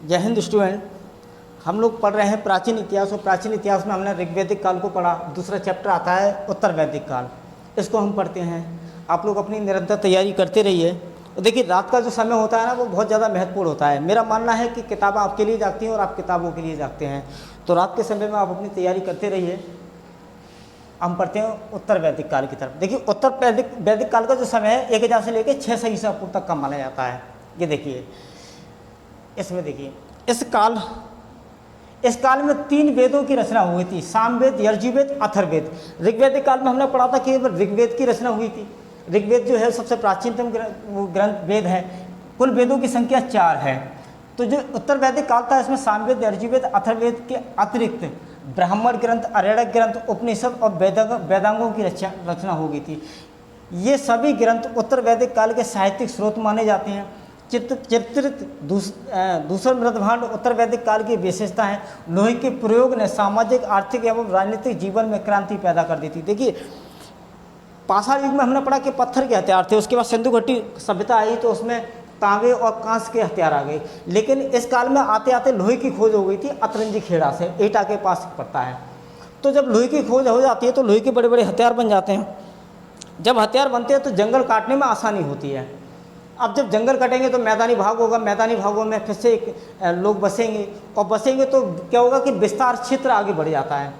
जय हिंद स्टूडेंट। हम लोग पढ़ रहे हैं प्राचीन इतिहास, और प्राचीन इतिहास में हमने ऋग्वैदिक काल को पढ़ा। दूसरा चैप्टर आता है उत्तर वैदिक काल, इसको हम पढ़ते हैं। आप लोग अपनी निरंतर तैयारी करते रहिए। और देखिए, रात का जो समय होता है ना, वो बहुत ज़्यादा महत्वपूर्ण होता है। मेरा मानना है कि किताबें आपके लिए जागती हैं और आप किताबों के लिए जागते हैं। तो रात के समय में आप अपनी तैयारी करते रहिए। हम पढ़ते हैं उत्तर वैदिक काल की तरफ। देखिए, उत्तर वैदिक काल का जो समय है 1000 से लेकर 600 ईसा पूर्व तक का माना जाता है। ये देखिए, इसमें देखिए, इस काल में 3 वेदों की रचना हुई थी, सामवेद, यजुर्वेद, अथर्ववेद। ऋग्वैदिक काल में हमने पढ़ा था कि ऋग्वेद की रचना हुई थी। ऋग्वेद जो है सबसे प्राचीनतम ग्रंथ वेद है। कुल वेदों की संख्या 4 है। तो जो उत्तर वैदिक काल था, इसमें सामवेद, यजुर्वेद, अथर्ववेद के अतिरिक्त ब्राह्मण ग्रंथ, आरण्यक ग्रंथ, उपनिषद और वेदांगों की रचना हो गई थी। ये सभी ग्रंथ उत्तर वैदिक काल के साहित्यिक स्रोत माने जाते हैं। दूसरा मृदभांड उत्तर वैदिक काल की विशेषता है। लोहे के प्रयोग ने सामाजिक, आर्थिक एवं राजनीतिक जीवन में क्रांति पैदा कर दी थी। देखिए, पाषाण युग में हमने पढ़ा कि पत्थर के हथियार थे। उसके बाद सिंधु घाटी सभ्यता आई तो उसमें तांबे और कांस के हथियार आ गए। लेकिन इस काल में आते आते लोहे की खोज हो गई थी। अतरंजी खेड़ा से एटा के पास पड़ता है। तो जब लोहे की खोज हो जाती है तो लोहे के बड़े बड़े हथियार बन जाते हैं। जब हथियार बनते हैं तो जंगल काटने में आसानी होती है। अब जब जंगल कटेंगे तो मैदानी भाग होगा, मैदानी भागों में फिर से लोग बसेंगे, और बसेंगे तो क्या होगा कि विस्तार क्षेत्र आगे बढ़ जाता है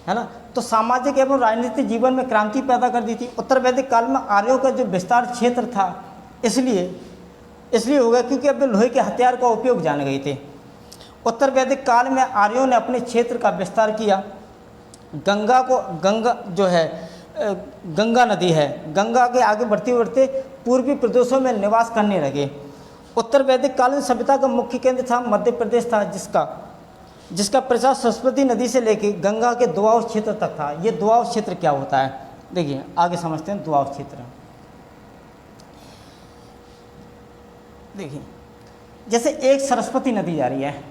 ना। तो सामाजिक एवं राजनीतिक जीवन में क्रांति पैदा कर दी थी। उत्तर वैदिक काल में आर्यों का जो विस्तार क्षेत्र था, इसलिए हो गया क्योंकि अब लोहे के हथियार का उपयोग जान गए थे। उत्तर वैदिक काल में आर्यों ने अपने क्षेत्र का विस्तार किया। गंगा नदी है, गंगा के आगे बढ़ते बढ़ते पूर्वी प्रदेशों में निवास करने लगे। उत्तर वैदिक काल में सभ्यता का मुख्य केंद्र था मध्य प्रदेश था, जिसका प्रचार सरस्वती नदी से लेकर गंगा के दोआब क्षेत्र तक था। ये दोआब क्षेत्र क्या होता है, देखिए आगे समझते हैं। दोआब क्षेत्र देखिए, जैसे एक सरस्वती नदी जा रही है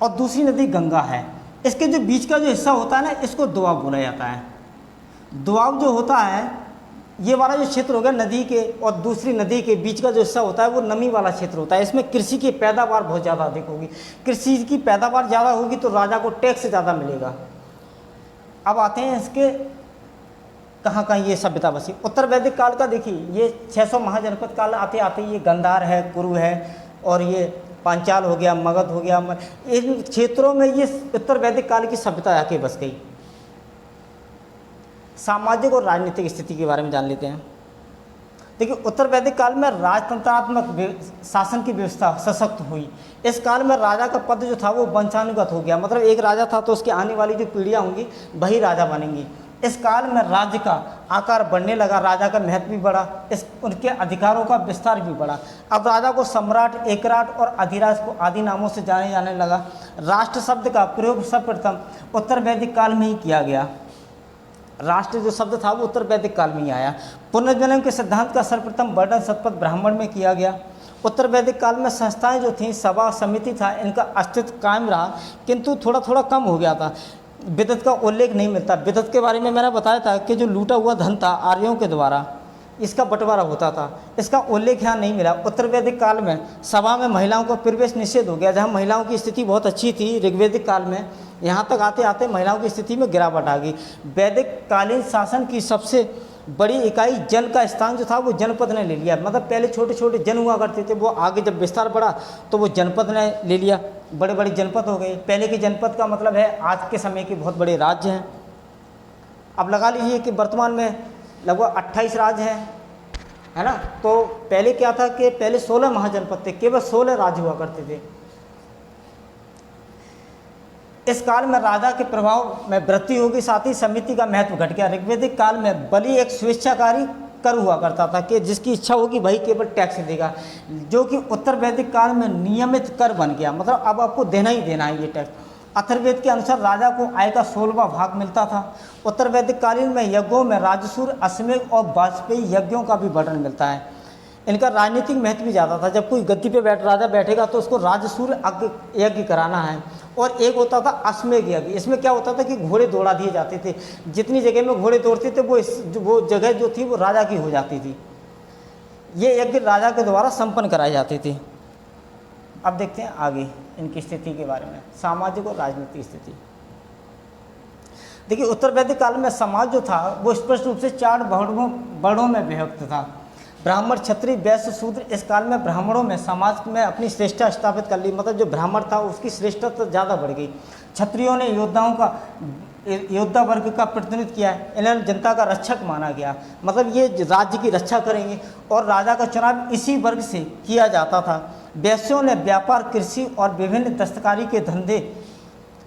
और दूसरी नदी गंगा है। इसके जो बीच का जो हिस्सा होता है ना, इसको दोआब बोला जाता है। दोआब जो होता है, ये वाला जो क्षेत्र हो गया नदी के और दूसरी नदी के बीच का जो हिस्सा होता है, वो नमी वाला क्षेत्र होता है। इसमें कृषि की पैदावार बहुत ज़्यादा अधिक होगी। कृषि की पैदावार ज़्यादा होगी तो राजा को टैक्स ज़्यादा मिलेगा। अब आते हैं इसके कहाँ ये सभ्यता बसी। उत्तर वैदिक काल का देखिए, ये 600 महाजनपद काल आते आते ये गंधार है, कुरु है, और ये पांचाल हो गया, मगध हो गया। इन क्षेत्रों में ये उत्तर वैदिक काल की सभ्यता आके बस गई। सामाजिक और राजनीतिक स्थिति के बारे में जान लेते हैं। देखिए, उत्तर वैदिक काल में राजतंत्रात्मक शासन की व्यवस्था सशक्त हुई। इस काल में राजा का पद जो था वो वंशानुगत हो गया। मतलब एक राजा था तो उसकी आने वाली जो पीढ़ियाँ होंगी वही राजा बनेंगी। इस काल में राज्य का आकार बढ़ने लगा, राजा का महत्व भी बढ़ा, उनके अधिकारों का विस्तार भी बढ़ा। अब राजा को सम्राट, एकराट और अधिराज को आदि नामों से जाने लगा। राष्ट्र शब्द का प्रयोग सर्वप्रथम उत्तर वैदिक काल में ही किया गया। राष्ट्र जो शब्द था वो उत्तर वैदिक काल में ही आया। पुनर्जन्म के सिद्धांत का सर्वप्रथम वर्णन शतपथ ब्राह्मण में किया गया। उत्तर वैदिक काल में संस्थाएं जो थीं, सभा समिति था, इनका अस्तित्व कायम रहा, किंतु थोड़ा थोड़ा कम हो गया था। विदत का उल्लेख नहीं मिलता। विदत के बारे में मैंने बताया था कि जो लूटा हुआ धन था आर्यों के द्वारा, इसका बंटवारा होता था, इसका उल्लेख यहाँ नहीं मिला। उत्तर वैदिक काल में सभा में महिलाओं का प्रवेश निषेध हो गया। जहाँ महिलाओं की स्थिति बहुत अच्छी थी ऋग्वैदिक काल में, यहाँ तक आते आते महिलाओं की स्थिति में गिरावट आ गई। वैदिक कालीन शासन की सबसे बड़ी इकाई जन का स्थान जो था वो जनपद ने ले लिया। मतलब पहले छोटे छोटे जन हुआ करते थे, वो आगे जब विस्तार बढ़ा तो वो जनपद ने ले लिया, बड़े बड़े जनपद हो गए। पहले के जनपद का मतलब है आज के समय के बहुत बड़े राज्य हैं। अब लगा लीजिए कि वर्तमान में लगभग 28 राज्य हैं, है ना। तो पहले क्या था कि पहले 16 महाजनपद थे, केवल 16 राज्य हुआ करते थे। इस काल में राजा के प्रभाव में वृद्धि होगी, साथ ही समिति का महत्व घट गया। ऋग्वैदिक काल में बलि एक स्वेच्छाकारी कर हुआ करता था कि जिसकी इच्छा होगी वही केवल टैक्स देगा, जो कि उत्तर वैदिक काल में नियमित कर बन गया। मतलब अब आपको देना ही देना है ये टैक्स। अथर्ववेद के अनुसार राजा को आय का 16वां भाग मिलता था। उत्तर वैदिक कालीन में यज्ञों में राजसूर, अश्वमेध और वाजपेयी यज्ञों का भी वर्णन मिलता है। इनका राजनीतिक महत्व भी ज़्यादा था। जब कोई गद्दी पे राजा बैठेगा तो उसको राजसूर यज्ञ कराना है। और एक होता था अश्वमेध यज्ञ। इसमें क्या होता था कि घोड़े दौड़ा दिए जाते थे। जितनी जगह में घोड़े दौड़ते थे वो जगह जो थी वो राजा की हो जाती थी। ये यज्ञ राजा के द्वारा संपन्न कराए जाते थे। अब देखते हैं आगे इनकी स्थिति के बारे में, सामाजिक और राजनीतिक स्थिति। देखिए उत्तर वैदिक काल में समाज जो था वो स्पष्ट रूप से 4 वर्णों में विभक्त था। ब्राह्मण, क्षत्रिय, वैश्य, शूद्र। इस काल में ब्राह्मणों में समाज में अपनी श्रेष्ठता स्थापित कर ली, मतलब जो ब्राह्मण था उसकी श्रेष्ठता तो ज़्यादा बढ़ गई। क्षत्रियों ने योद्धा वर्ग का प्रतिनिधित्व किया, इन्हें जनता का रक्षक माना गया, मतलब ये राज्य की रक्षा करेंगे, और राजा का चुनाव इसी वर्ग से किया जाता था। वैश्यों ने व्यापार, कृषि और विभिन्न दस्तकारी के धंधे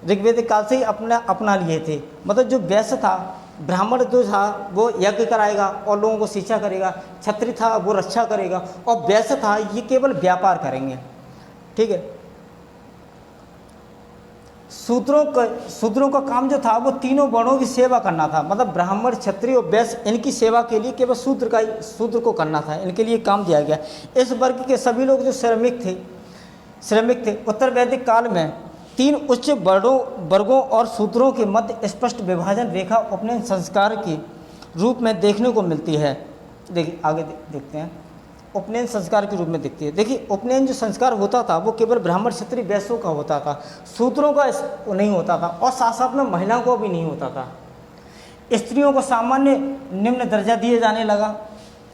ऋग्वेदिक काल से ही अपना लिए थे। मतलब जो वैश्य था, ब्राह्मण जो था वो यज्ञ कराएगा और लोगों को शिक्षा करेगा, क्षत्रिय था वो रक्षा करेगा, और वैश्य था ये केवल व्यापार करेंगे। ठीक है। शूद्रों का काम जो था वो तीनों वर्णों की सेवा करना था, मतलब ब्राह्मण, क्षत्रिय और वैश्य, इनकी सेवा के लिए केवल शूद्र को करना था, इनके लिए काम दिया गया। इस वर्ग के सभी लोग जो श्रमिक थे। उत्तर वैदिक काल में 3 उच्च वर्गों और शूद्रों के मध्य स्पष्ट विभाजन रेखा उपनयन संस्कार के रूप में देखने को मिलती है। देखिए आगे देखते हैं, उपनयन संस्कार के रूप में दिखती है। देखिए उपनयन जो संस्कार होता था वो केवल ब्राह्मण, क्षत्रिय, वैश्यों का होता था, शूद्रों का नहीं होता था, और साथ साथ में महिलाओं को भी नहीं होता था। स्त्रियों को सामान्य निम्न दर्जा दिए जाने लगा।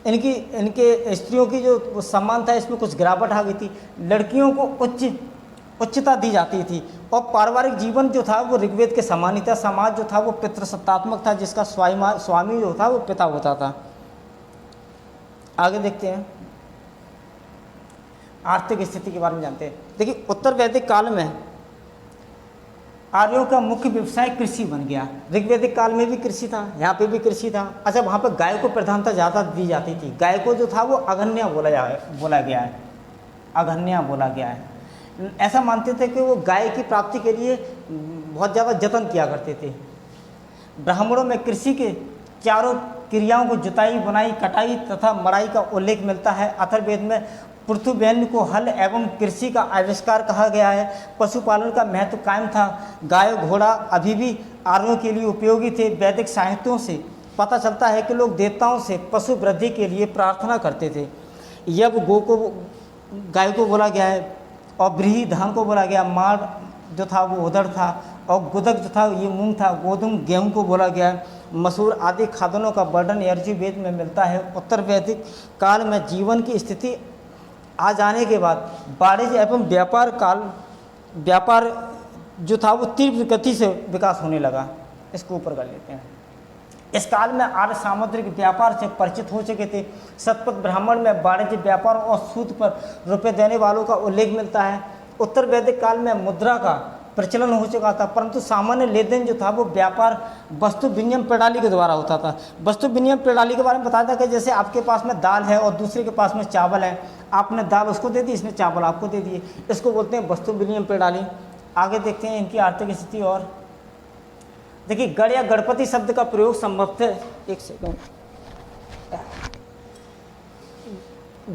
इनके स्त्रियों की जो सम्मान था इसमें कुछ गिरावट आ गई थी। लड़कियों को उच्चता दी जाती थी, और पारिवारिक जीवन जो था वो ऋग्वेद के समान ही था। समाज जो था वो पितृसत्तात्मक था, जिसका स्वामी जो था वो पिता होता था। आगे देखते हैं, आर्थिक स्थिति के बारे में जानते हैं। देखिए उत्तर वैदिक काल में आर्यों का मुख्य व्यवसाय कृषि बन गया। ऋग्वेदिक काल में भी कृषि था, यहाँ पे भी कृषि था। अच्छा, वहाँ पर गाय को प्रधानता ज़्यादा दी जाती थी। गाय को जो था वो अघन्या बोला गया है, अघन्या बोला गया है। ऐसा मानते थे कि वो गाय की प्राप्ति के लिए बहुत ज़्यादा जतन किया करते थे। ब्राह्मणों में कृषि के चारों क्रियाओं को जुताई, बुनाई, कटाई तथा मड़ाई का उल्लेख मिलता है। अथर्ववेद में पृथुवैन्य को हल एवं कृषि का आविष्कार कहा गया है। पशुपालन का महत्व कायम था। गाय, घोड़ा अभी भी आर्यों के लिए उपयोगी थे। वैदिक साहित्यों से पता चलता है कि लोग देवताओं से पशु वृद्धि के लिए प्रार्थना करते थे। यज्ञ गाय को बोला गया है, और व्रीहि धान को बोला गया। माड़ जो था वो उदड़ था, और गुदक जो था ये मूंग था। गोधूम गेहूं को बोला गया है। मसूर आदि खाद्यान्नों का वर्णन यजुर्वेद में मिलता है। उत्तर वैदिक काल में जीवन की स्थिति आ जाने के बाद वाणिज्य एवं व्यापार जो था वो तीव्र गति से विकास होने लगा। इसको ऊपर कर लेते हैं। इस काल में आर्य सामुद्रिक व्यापार से परिचित हो चुके थे। शतपथ ब्राह्मण में वाणिज्य, व्यापार और सूद पर रुपये देने वालों का उल्लेख मिलता है। उत्तर वैदिक काल में मुद्रा का प्रचलन हो चुका था, परंतु सामान्य लेन देन जो था वो व्यापार वस्तु विनिमय प्रणाली के द्वारा होता था। वस्तु विनिमय प्रणाली के बारे में बताया था कि जैसे आपके पास में दाल है और दूसरे के पास में चावल है, आपने दाल उसको दे दी, इसने चावल आपको दे दिए, इसको बोलते हैं वस्तु विनिमय प्रणाली। आगे देखते हैं इनकी आर्थिक स्थिति। और देखिए गण या गणपति शब्द का प्रयोग संभवतः, एक सेकंड,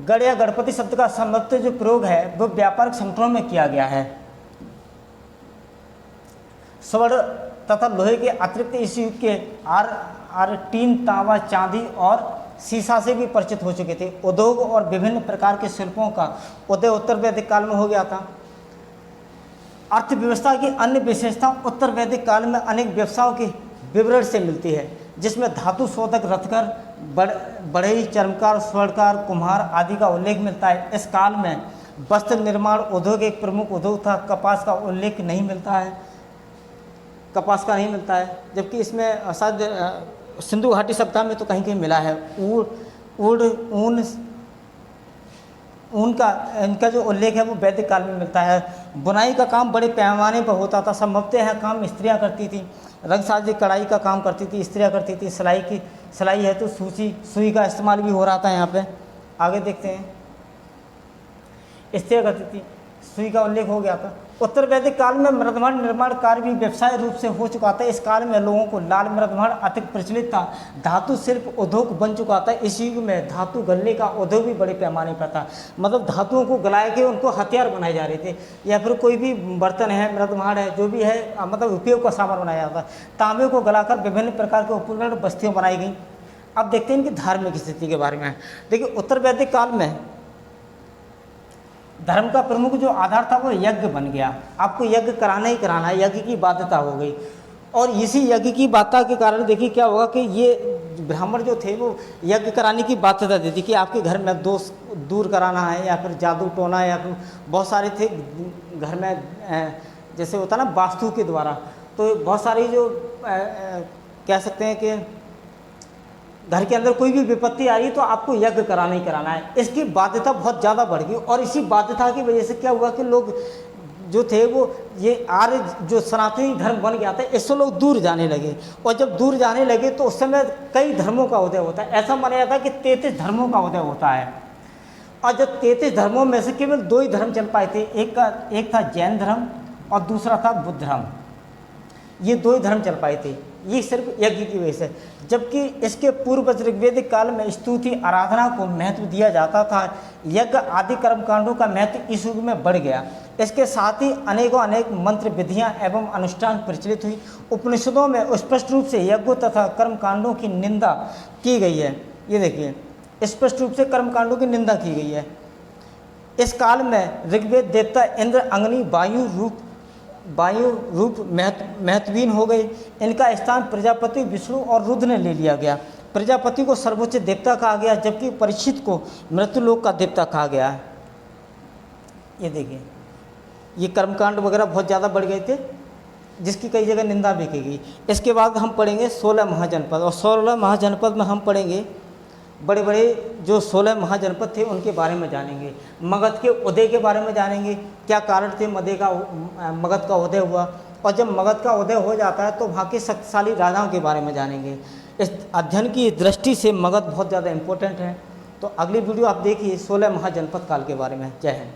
गण या गणपति शब्द का संभवतः जो प्रयोग है वो व्यापारिक संगठनों में किया गया है। स्वर्ण तथा लोहे के अतिरिक्त इस युग के टीन, तांबा, चांदी और शीशा से भी परिचित हो चुके थे। उद्योग और विभिन्न प्रकार के शिल्पों का उदय उत्तर वैदिक काल में हो गया था। अर्थव्यवस्था की अन्य विशेषता उत्तर वैदिक काल में अनेक व्यवसायों के विवरण से मिलती है, जिसमें धातु शोधक, रथकर, बढ़ई, चर्मकार, स्वर्णकार, कुम्हार आदि का उल्लेख मिलता है। इस काल में वस्त्र निर्माण उद्योग एक प्रमुख उद्योग था। कपास का उल्लेख नहीं मिलता है, कपास का नहीं मिलता है, जबकि इसमें शायद सिंधु घाटी सभ्यता में तो कहीं कहीं मिला है। ऊन का इनका जो उल्लेख है वो वैदिक काल में मिलता है। बुनाई का काम बड़े पैमाने पर होता था। संभवतः यह काम स्त्रियां करती थी। रंगसाजी, कढ़ाई का काम करती थी, स्त्रियां करती थी। सिलाई है तो सुई का इस्तेमाल भी हो रहा था यहाँ पे। आगे देखते हैं, स्त्रियां करती थी, सुई का उल्लेख हो गया था। उत्तर वैदिक काल में मृदभांड निर्माण कार्य भी व्यवसाय रूप से हो चुका था। इस काल में लोगों को लाल मृदभांड अधिक प्रचलित था। धातु शिल्प उद्योग बन चुका था। इस युग में धातु गलने का उद्योग भी बड़े पैमाने पर था। मतलब धातुओं को गला के उनको हथियार बनाए जा रहे थे, या फिर कोई भी बर्तन है, मृदभांड है, जो भी है, मतलब उपयोग का सामान बनाया जाता है। तांबे को गलाकर विभिन्न प्रकार के उपकरण, बस्तियाँ बनाई गई। अब देखते हैं इनकी धार्मिक स्थिति के बारे में। देखिए उत्तर वैदिक काल में धर्म का प्रमुख जो आधार था वो यज्ञ बन गया। आपको यज्ञ कराना ही कराना है, यज्ञ की बाध्यता हो गई। और इसी यज्ञ की बाध्यता के कारण देखिए क्या होगा कि ये ब्राह्मण जो थे वो यज्ञ कराने की बाध्यता देती कि आपके घर में दोष दूर कराना है, या फिर जादू टोना, या फिर बहुत सारे थे घर में जैसे होता ना वास्तु के द्वारा, तो बहुत सारी जो कह सकते हैं कि घर के अंदर कोई भी विपत्ति आ रही है तो आपको यज्ञ कराना ही कराना है। इसकी बाध्यता बहुत ज़्यादा बढ़ गई, और इसी बाध्यता की वजह से क्या हुआ कि लोग जो थे वो ये आर्य जो सनातनी धर्म बन गया था, इससे लोग दूर जाने लगे। और जब दूर जाने लगे तो उस समय कई धर्मों का उदय होता है। ऐसा माना जाता है कि 33 धर्मों का उदय होता है, और जब 33 धर्मों में से केवल 2 ही धर्म चल पाए थे। एक था जैन धर्म और दूसरा था बुद्ध धर्म। ये 2 ही धर्म चल पाए थे, ये सिर्फ यज्ञ की वजह से। जबकि इसके पूर्व ऋग्वेदिक काल में स्तुति आराधना को महत्व दिया जाता था। यज्ञ आदि कर्मकांडों का महत्व इस युग में बढ़ गया। इसके साथ ही अनेक मंत्र विधियां एवं अनुष्ठान प्रचलित हुई। उपनिषदों में स्पष्ट रूप से यज्ञों तथा कर्मकांडों की निंदा की गई है। ये देखिए, स्पष्ट रूप से कर्मकांडों की निंदा की गई है। इस काल में ऋग्वेद देवता इंद्र, अग्नि, वायु रूप महत्वहीन हो गए। इनका स्थान प्रजापति, विष्णु और रुद्र ने ले लिया गया। प्रजापति को सर्वोच्च देवता कहा गया, जबकि परीक्षित को मृत्युलोक का देवता कहा गया है। ये देखिए, ये कर्मकांड वगैरह बहुत ज़्यादा बढ़ गए थे, जिसकी कई जगह निंदा भी की गई। इसके बाद हम पढ़ेंगे 16 महाजनपद, और 16 महाजनपद में हम पढ़ेंगे बड़े बड़े जो 16 महाजनपद थे उनके बारे में जानेंगे। मगध के उदय के बारे में जानेंगे, क्या कारण थे मगध का उदय हुआ, और जब मगध का उदय हो जाता है तो वहाँ के शक्तिशाली राजाओं के बारे में जानेंगे। इस अध्ययन की दृष्टि से मगध बहुत ज़्यादा इम्पोर्टेंट है। तो अगली वीडियो आप देखिए 16 महाजनपद काल के बारे में। जय हिंद।